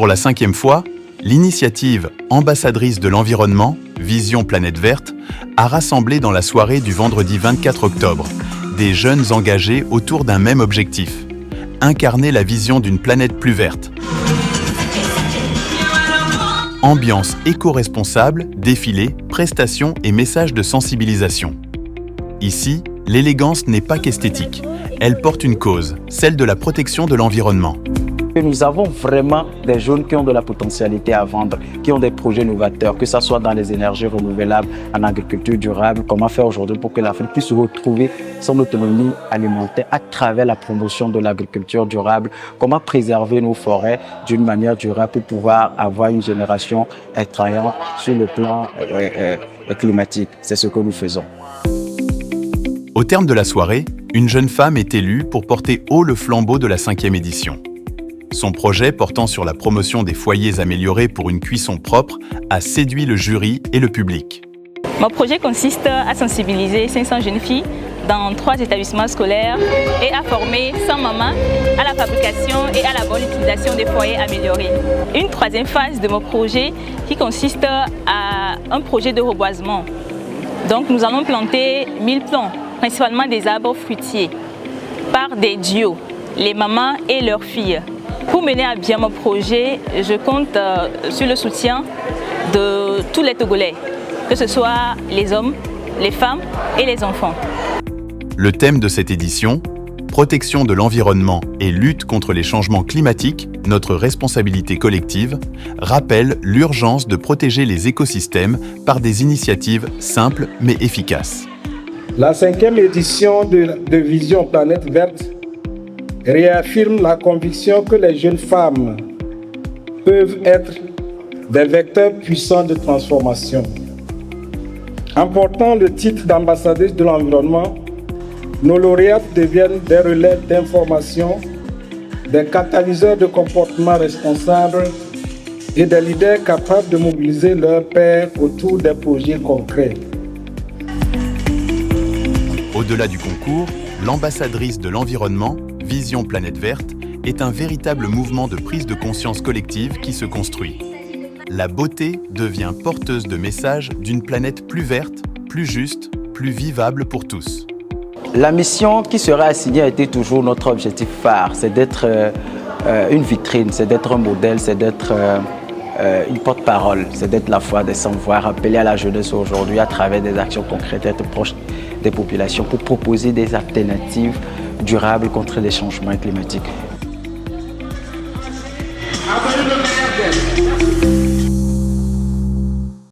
Pour la 5e fois, l'initiative Ambassadrice de l'environnement, Vision Planète Verte, a rassemblé dans la soirée du vendredi 24 octobre des jeunes engagés autour d'un même objectif, incarner la vision d'une planète plus verte. Ambiance éco-responsable, défilés, prestations et messages de sensibilisation. Ici, l'élégance n'est pas qu'esthétique. Elle porte une cause, celle de la protection de l'environnement. Nous avons vraiment des jeunes qui ont de la potentialité à vendre, qui ont des projets novateurs, que ce soit dans les énergies renouvelables, en agriculture durable. Comment faire aujourd'hui pour que l'Afrique puisse retrouver son autonomie alimentaire à travers la promotion de l'agriculture durable? Comment préserver nos forêts d'une manière durable pour pouvoir avoir une génération attrayante sur le plan climatique? C'est ce que nous faisons. Au terme de la soirée, une jeune femme est élue pour porter haut le flambeau de la 5e édition. Son projet portant sur la promotion des foyers améliorés pour une cuisson propre a séduit le jury et le public. Mon projet consiste à sensibiliser 500 jeunes filles dans 3 établissements scolaires et à former 100 mamans à la fabrication et à la bonne utilisation des foyers améliorés. Une 3e phase de mon projet qui consiste à un projet de reboisement. Donc nous allons planter 1000 plants, principalement des arbres fruitiers, par des duos, les mamans et leurs filles. Pour mener à bien mon projet, je compte sur le soutien de tous les Togolais, que ce soit les hommes, les femmes et les enfants. Le thème de cette édition, protection de l'environnement et lutte contre les changements climatiques, notre responsabilité collective, rappelle l'urgence de protéger les écosystèmes par des initiatives simples mais efficaces. La 5e édition de Vision Planète Verte réaffirme la conviction que les jeunes femmes peuvent être des vecteurs puissants de transformation. En portant le titre d'ambassadrice de l'environnement, nos lauréates deviennent des relais d'information, des catalyseurs de comportements responsables et des leaders capables de mobiliser leurs pairs autour des projets concrets. Au-delà du concours, l'ambassadrice de l'environnement, Vision Planète Verte, est un véritable mouvement de prise de conscience collective qui se construit. La beauté devient porteuse de messages d'une planète plus verte, plus juste, plus vivable pour tous. La mission qui sera assignée a été toujours notre objectif phare, c'est d'être une vitrine, c'est d'être un modèle, c'est d'être une porte-parole, c'est d'être la voix des sans-voix, rappeler à la jeunesse aujourd'hui à travers des actions concrètes, être proche des populations pour proposer des alternatives durables contre les changements climatiques.